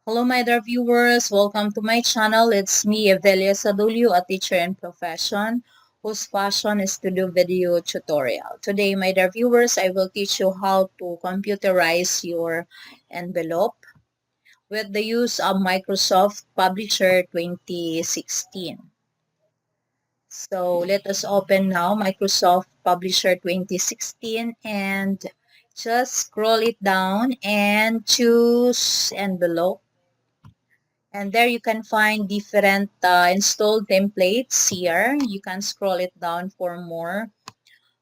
Hello, my dear viewers. Welcome to my channel. It's me, Evelia Sadullo, a teacher in profession whose passion is to do video tutorial. Today, my dear viewers, I will teach you how to computerize your envelope with the use of Microsoft Publisher 2016. So let us open now Microsoft Publisher 2016 and just scroll it down and choose envelope. And there you can find different installed templates here. You can scroll it down for more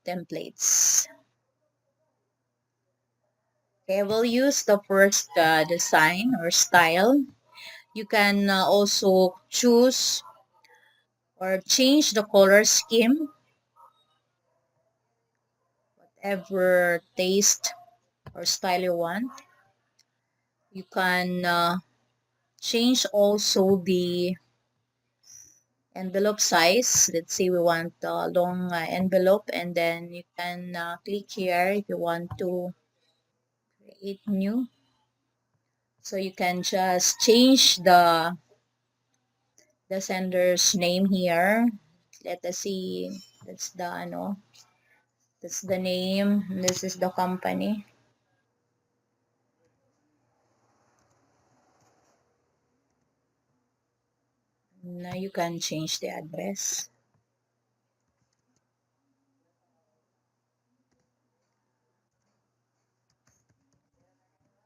templates. Okay, we'll use the first design or style. You can also choose or change the color scheme, whatever taste or style you want. You can change also the envelope size. Let's say we want a long envelope, and then you can click here if you want to create new. So you can just change the sender's name here. Let us see. That's the name. This is the company. Now you can change the address.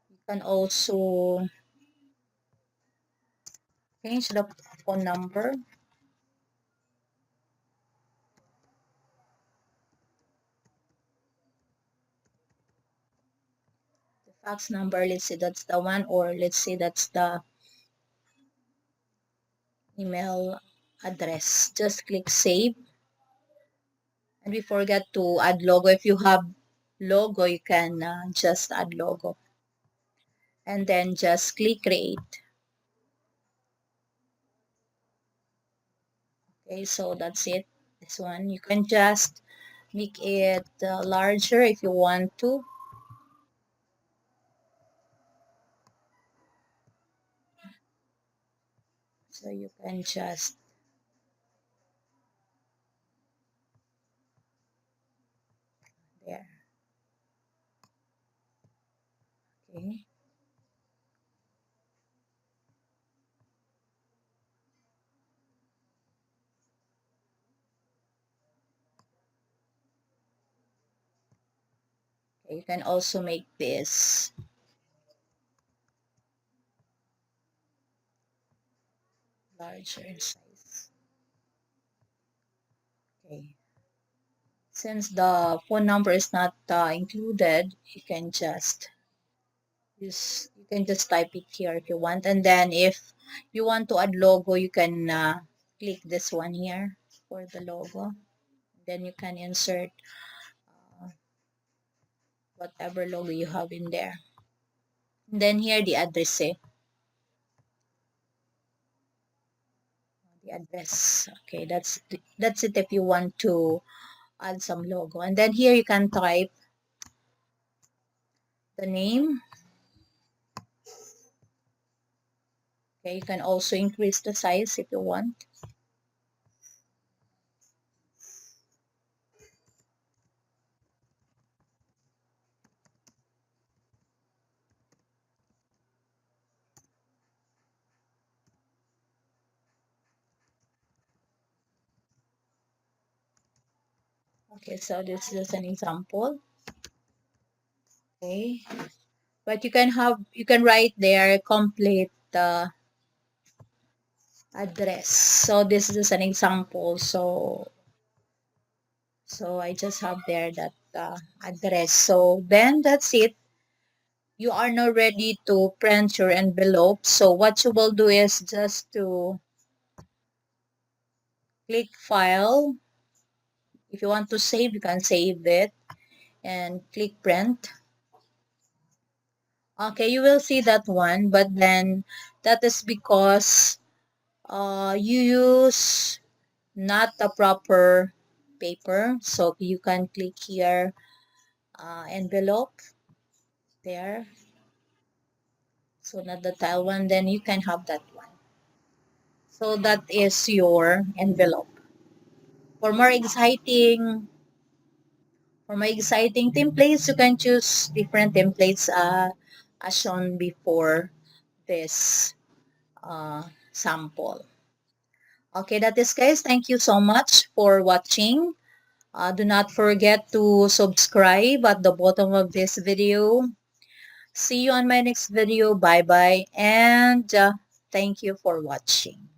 You can also change the phone number. The fax number, let's say that's the one, or let's say that's the email address. Just click save. And we forgot to add logo. If you have logo, you can just add logo. And then just click create. Okay, so that's it. This one. You can just make it larger if you want to. So you can just there. Okay. Okay, you can also make this larger in size. Okay. Since the phone number is not included, you can just type it here if you want. And then if you want to add logo, you can click this one here for the logo. Then you can insert uh, whatever logo you have in there. And then here the address, the address. Okay, that's it if you want to add some logo. And then here you can type the name. Okay, you can also increase the size if you want. Okay, so this is an example. Okay, but you can write there complete address. So this is an example. So I just have there that address. So then that's it. You are now ready to print your envelope. So what you will do is just to click file. If you want to save, you can save it and click print. Okay, you will see that one, but then that is because you use not the proper paper. So you can click here envelope there. So not the tile one, then you can have that one. So that is your envelope. For more exciting templates, you can choose different templates as shown before this sample. Okay, that is guys. Thank you so much for watching. Do not forget to subscribe at the bottom of this video. See you on my next video. Bye bye, and thank you for watching.